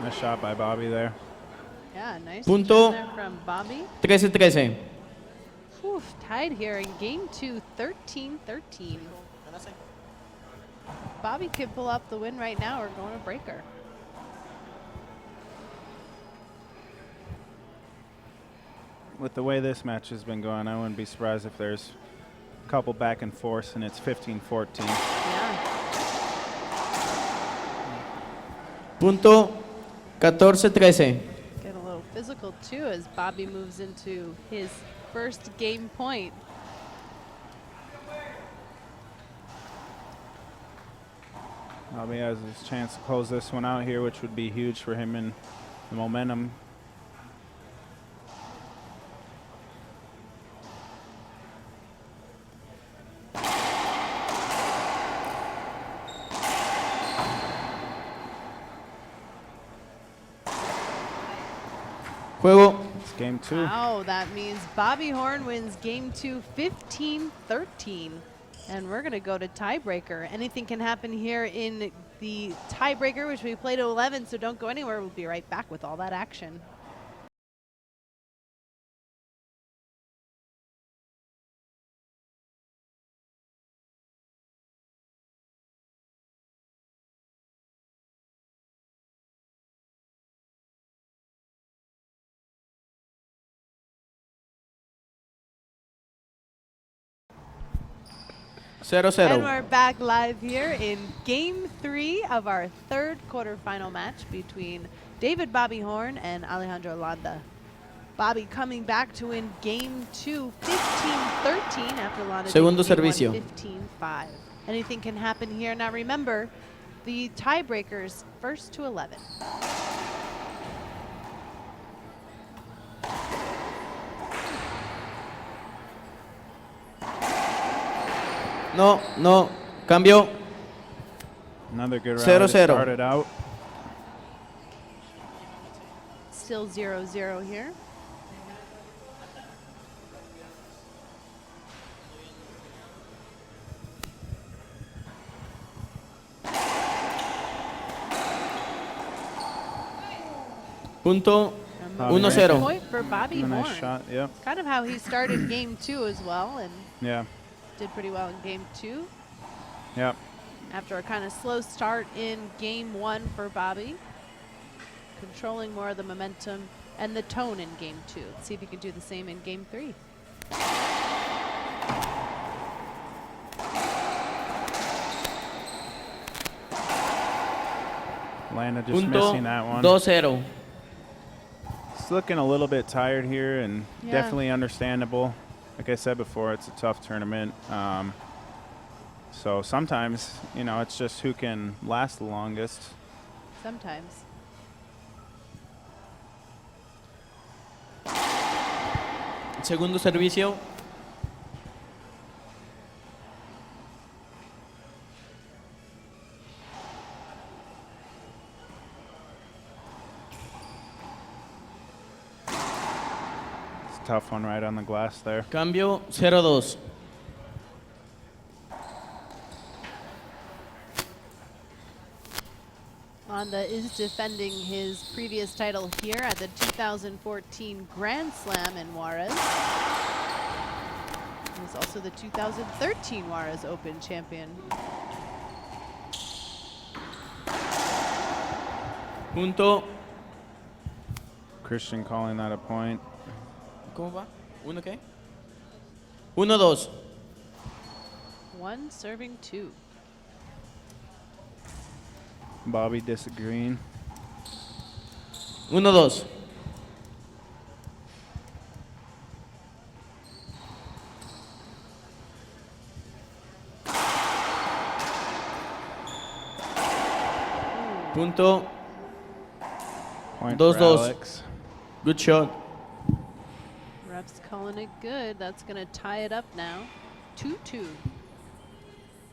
S3: Nice shot by Bobby there.
S1: Yeah, nice
S2: Punto.
S1: turn there from Bobby.
S2: 13-13.
S1: Whew, tied here in game 2, 13-13. Bobby could pull up the win right now or go on a breaker.
S3: With the way this match has been going, I wouldn't be surprised if there's a couple back and forth and it's 15-14.
S1: Yeah.
S2: Punto 14-13.
S1: Get a little physical too as Bobby moves into his first game point.
S3: Bobby has his chance to close this one out here, which would be huge for him in the momentum.
S2: Juego.
S3: It's game 2.
S1: Wow, that means Bobby Horn wins game 2, 15-13. And we're going to go to tiebreaker. Anything can happen here in the tiebreaker, which we play to 11, so don't go anywhere. We'll be right back with all that action. And
S2: 0-0.
S1: we're back live here in game 3 of our third quarterfinal match between David Bobby Horn and Alejandro Landa. Bobby coming back to win game 2, 15-13 after Landa
S2: Segundo
S1: taking game
S2: servicio.
S1: 15-5. Anything can happen here. Now remember, the tiebreakers first to 11.
S2: No, no. Cambio.
S3: Another good round.
S2: 0-0.
S3: Started out.
S1: Still 0-0 here.
S2: Punto
S1: And
S2: 1-0.
S1: point for Bobby
S3: A nice
S1: Horn.
S3: shot. Yep.
S1: It's kind of how he started game 2 as well, and
S3: Yeah.
S1: did pretty well in game 2.
S3: Yep.
S1: After a kind of slow start in game 1 for Bobby, controlling more of the momentum and the tone in game 2. Let's see if he can do the same in game 3.
S3: Landa just
S2: Punto
S3: missing that one.
S2: 2-0.
S3: He's looking a little bit tired here, and
S1: Yeah.
S3: definitely understandable. Like I said before, it's a tough tournament. So sometimes, you know, it's just who can last the longest.
S1: Sometimes.
S2: Segundo servicio.
S3: It's a tough one right on the glass there.
S2: Cambio 0-2.
S1: Landa is defending his previous title here at the 2014 Grand Slam in Juarez. He's also the 2013 Juarez Open champion.
S2: Punto.
S3: Christian calling that a point.
S2: ¿Cómo va? ¿Uno qué? 1-2.
S1: 1 serving 2.
S3: Bobby disagreeing.
S2: 1-2. Punto
S3: Point
S2: 2-2.
S3: for Alex.
S2: Good shot.
S1: Ref's calling it good. That's going to tie it up now. 2-2.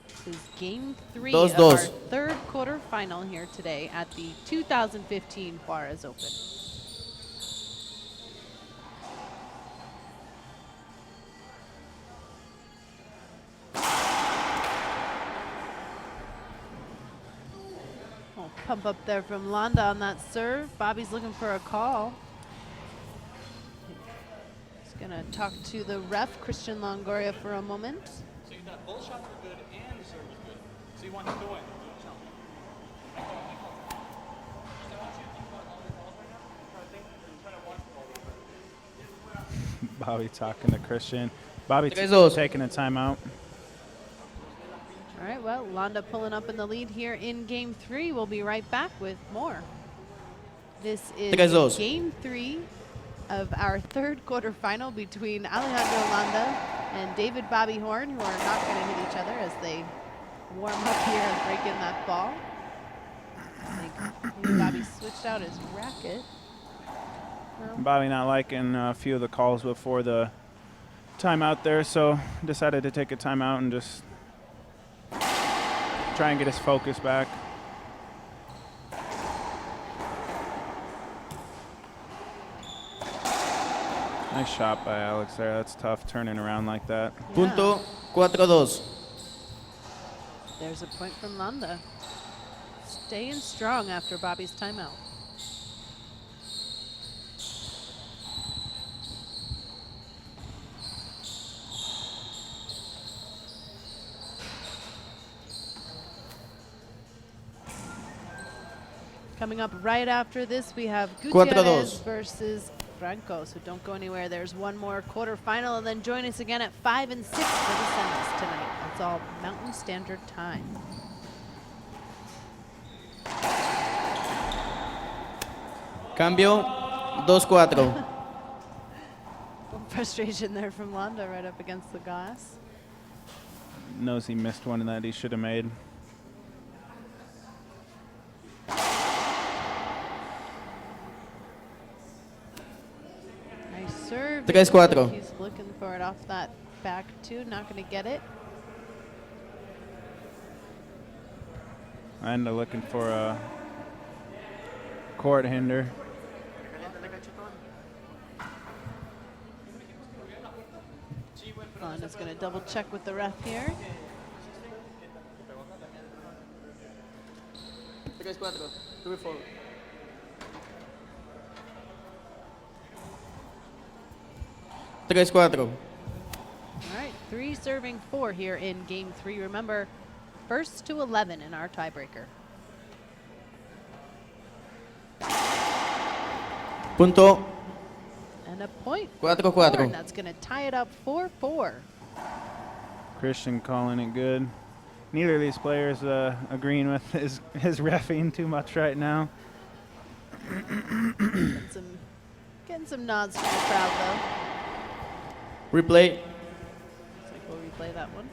S1: This is game 3
S2: Dos,
S1: of
S2: dos.
S1: our third quarterfinal here today at the 2015 Juarez Open. Oh, pump up there from Landa on that serve. Bobby's looking for a call. He's going to talk to the ref, Christian Longoria, for a moment.
S4: So you thought both shots were good and the serve was good. So you want him to win.
S3: Bobby talking to Christian. Bobby
S2: Tres-dos.
S3: taking a timeout.
S1: All right, well, Landa pulling up in the lead here in game 3. We'll be right back with more. This is
S2: Tres-dos.
S1: game 3 of our third quarterfinal between Alejandro Landa and David Bobby Horn, who are not going to hit each other as they warm up here and break in that ball. I think Bobby switched out his racket. Well,
S3: Bobby not liking a few of the calls before the timeout there, so decided to take a timeout and just try and get his focus back. Nice shot by Alex there. That's tough turning around like that.
S2: Punto 4-2.
S1: there's a point from Landa. Staying strong after Bobby's timeout. Coming up right after this, we have Gutierrez
S2: 4-2.
S1: versus Franco. So don't go anywhere. There's one more quarterfinal, and then join us again at 5 and 6 for the semis tonight. That's all Mountain Standard Time.
S2: Cambio 2-4.
S1: Frustration there from Landa right up against the glass.
S3: Knows he missed one that he should have made.
S1: Nice serve.
S2: 3-4.
S1: He's looking for it off that back two. Not going to get it.
S3: And looking for a court hinder.
S1: Landa's going to double check with the ref here.
S2: 3-4. 2-4.
S1: All right, 3 serving 4 here in game 3. Remember, first to 11 in our tiebreaker.
S2: Punto
S1: And a point.
S2: 4-4.
S1: And that's going to tie it up 4-4.
S3: Christian calling it good. Neither of these players agreeing with his reffing too much right now.
S1: Getting some nods from the crowd, though.
S2: Replay.
S1: Looks like we'll replay that one.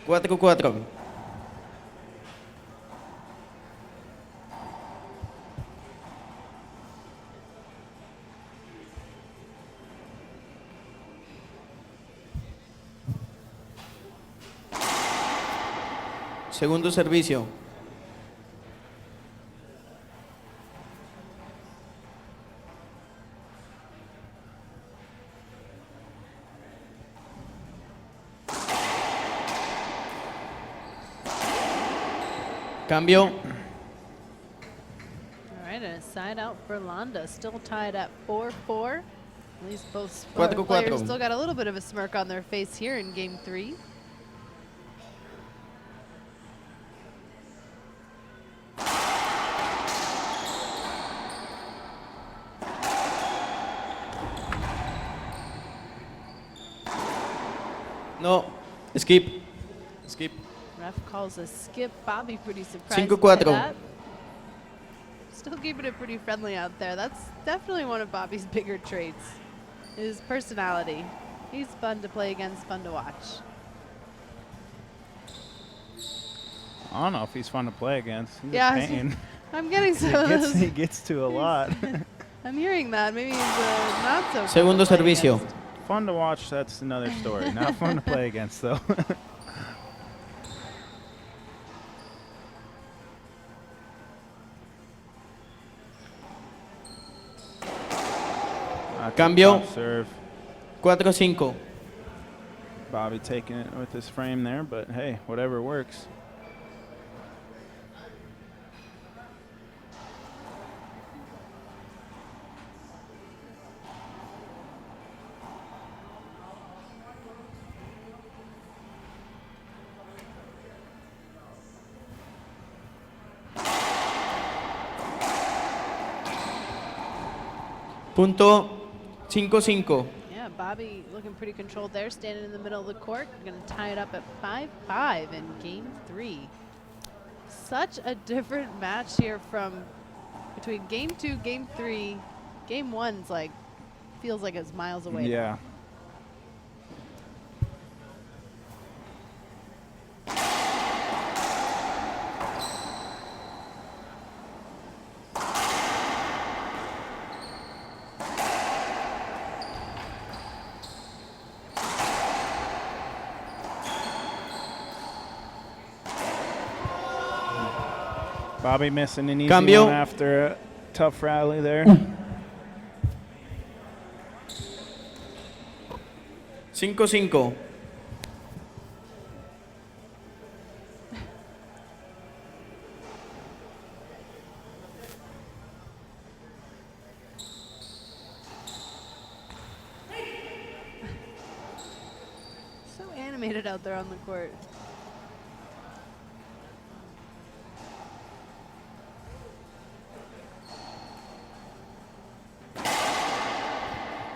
S2: 4-4. Segundo servicio. Cambio.
S1: All right, and a side out for Landa. Still tied at 4-4. At least both
S2: 4-4.
S1: players still got a little bit of a smirk on their face here in game 3.
S2: No. Skip. Skip.
S1: Ref calls a skip. Bobby pretty surprised
S2: 5-4.
S1: by that. Still keeping it pretty friendly out there. That's definitely one of Bobby's bigger traits, his personality. He's fun to play against, fun to watch.
S3: I don't know if he's fun to play against. He's
S1: Yeah,
S3: a pain.
S1: I'm getting some of those.
S3: He gets to a lot.
S1: I'm hearing that. Maybe he's not so fun to
S2: Segundo
S1: play
S2: servicio.
S1: against.
S3: Fun to watch, that's another story. Not fun to play against, though.
S2: Cambio.
S3: Top serve.
S2: 4-5.
S3: Bobby taking it with his frame there, but hey, whatever works.
S2: Punto 5-5.
S1: Yeah, Bobby looking pretty controlled there, standing in the middle of the court. Going to tie it up at 5-5 in game 3. Such a different match here from between game 2, game 3. Game 1's like, feels like it's miles away.
S3: Yeah. Bobby missing an easy
S2: Cambio.
S3: one after a tough rally there.
S2: 5-5.
S1: So animated out there on the court.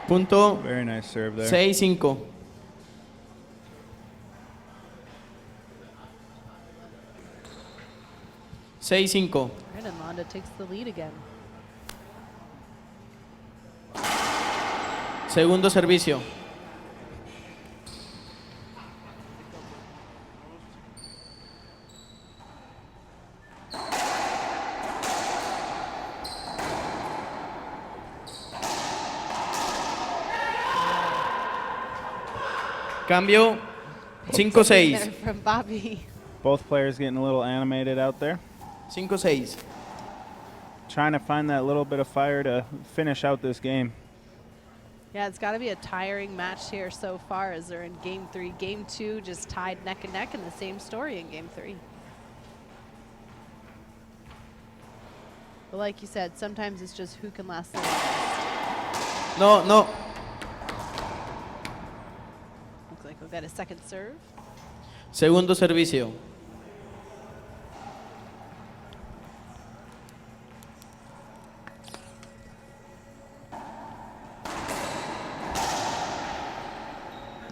S2: Punto
S3: Very nice serve there.
S2: 6-5.
S1: Right, and Landa takes the lead again.
S2: Segundo servicio. Cambio
S1: There
S2: 5-6.
S1: from Bobby.
S3: Both players getting a little animated out there.
S2: 5-6.
S3: Trying to find that little bit of fire to finish out this game.
S1: Yeah, it's got to be a tiring match here so far as they're in game 3. Game 2 just tied neck and neck, and the same story in game 3. But like you said, sometimes it's just who can last the longest.
S2: No.
S1: Looks like we'll get a second serve.
S2: Segundo servicio.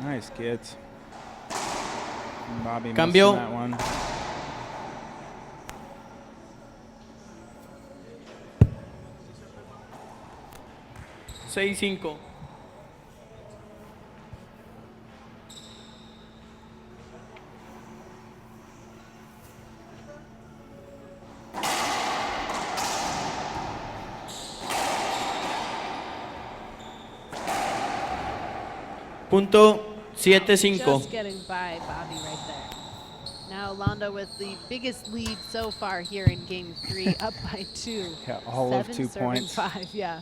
S3: Nice, kids. And Bobby
S2: Cambio.
S3: missing that one.
S2: Seis, 5. Punto 7-5.
S1: Just getting by Bobby right there. Now Landa with the biggest lead so far here in game 3, up by 2.
S3: Yeah, all of
S1: 7
S3: 2
S1: serving
S3: points.
S1: 5, yeah.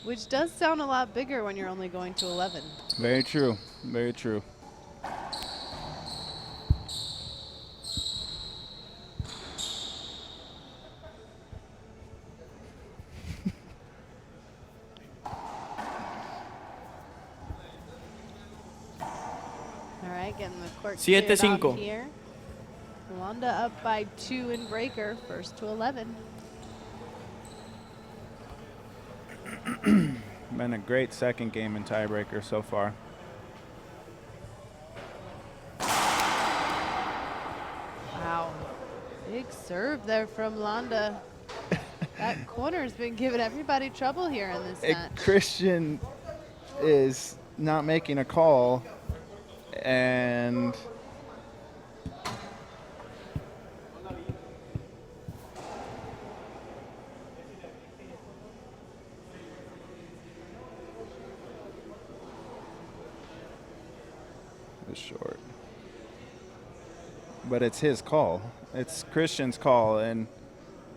S1: Which does sound a lot bigger when you're only going to 11.
S3: Very true. Very true.
S1: All right, getting the court
S2: 7-5.
S1: cleared off here. Landa up by 2 in breaker, first to 11.
S3: Been a great second game in tiebreaker so far.
S1: Wow, big serve there from Landa. That corner's been giving everybody trouble here in this match.
S3: Christian is not making a call, and is short. But it's his call. It's Christian's call, and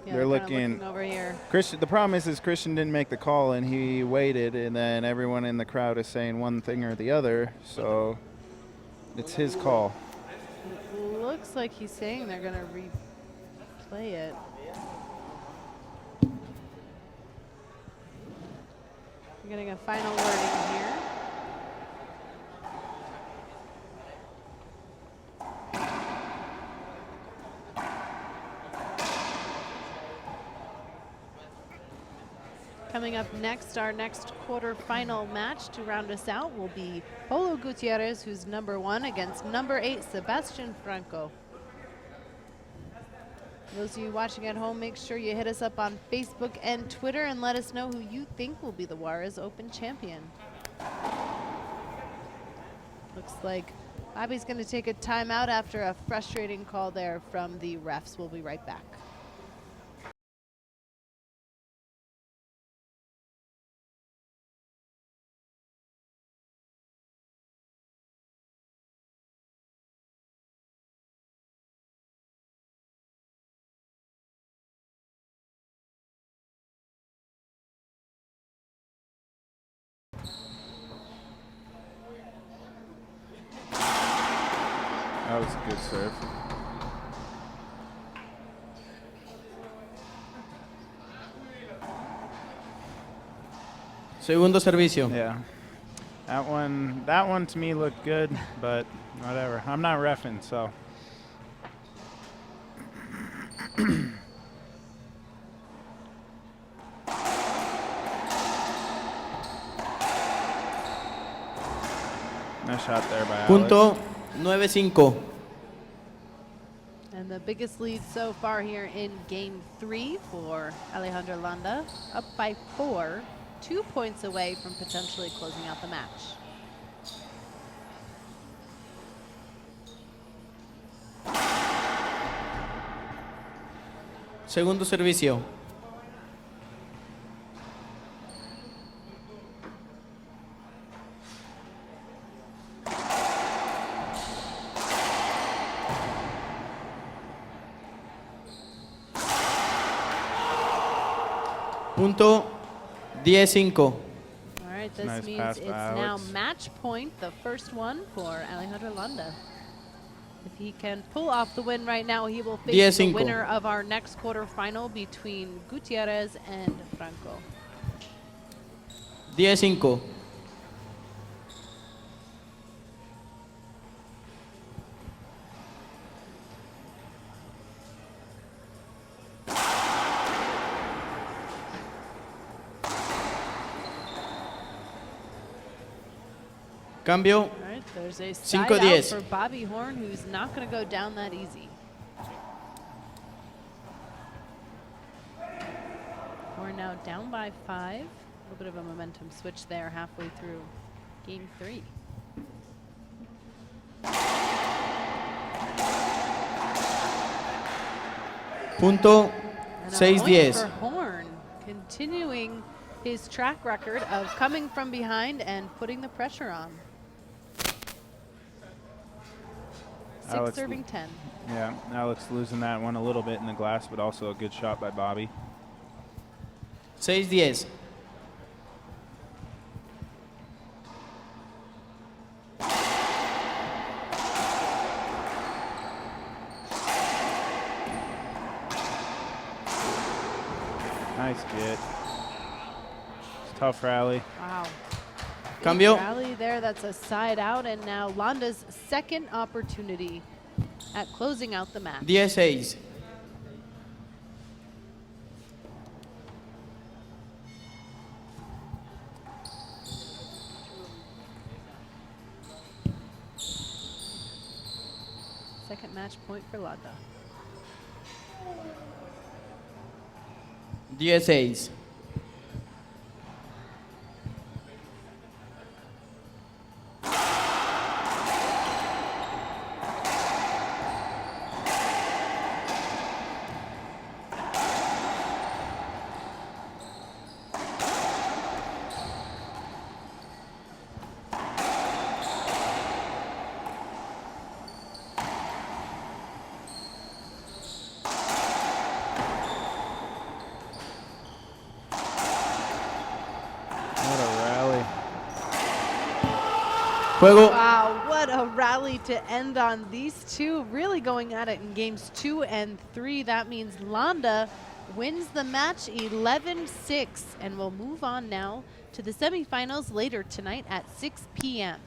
S1: Yeah,
S3: they're
S1: kinda
S3: looking
S1: over here.
S3: Christian. The problem is Christian didn't make the call, and he waited, and then everyone in the crowd is saying one thing or the other. So it's his call.
S1: It looks like he's saying they're gonna replay it. We're getting a final wording here. Coming up next, our next quarterfinal match to round us out will be Polo Gutierrez, who's #1, against #8, Sebastian Franco. Those of you watching at home, make sure you hit us up on Facebook and Twitter and let us know who you think will be the Juarez Open champion. Looks like Bobby's going to take a timeout after a frustrating call there from the refs. We'll be right back.
S3: That was a good serve.
S2: Segundo servicio.
S3: Yeah. That one to me looked good, but whatever. I'm not reffing, so. Nice shot there by Alex.
S2: Punto 9-5.
S1: And the biggest lead so far here in game 3 for Alejandro Landa, up by 4, 2 points away from potentially closing out the match.
S2: Segundo servicio. Punto 10-5.
S1: All right, this
S3: Nice
S1: means
S3: pass
S1: it's
S3: by
S1: now
S3: Alex.
S1: match point, the first one for Alejandro Landa. If he can pull off the win right now, he will face the
S2: 10-5.
S1: winner of our next quarterfinal between Gutierrez and Franco.
S2: 10-5. Cambio.
S1: All right, there's a side
S2: 5-10.
S1: out for Bobby Horn, who's not going to go down that easy. We're now down by 5. A little bit of a momentum switch there halfway through game 3.
S2: Punto
S1: And a point
S2: 6-10.
S1: for Horn, continuing his track record of coming from behind and putting the pressure on. 6
S3: Alex-
S1: serving 10.
S3: Yeah, Alex losing that one a little bit in the glass, but also a good shot by Bobby.
S2: 6-10.
S3: Nice get. It's a tough rally.
S1: Wow. Big
S2: Cambio.
S1: rally there, that's a side out, and now Landa's second opportunity at closing out the match.
S2: 10-6.
S1: Second match point for Landa.
S2: 10-6. Juego.
S1: Wow, what a rally to end on. These two really going at it in games 2 and 3. That means Landa wins the match 11-6 and will move on now to the semifinals later tonight at 6 p.m.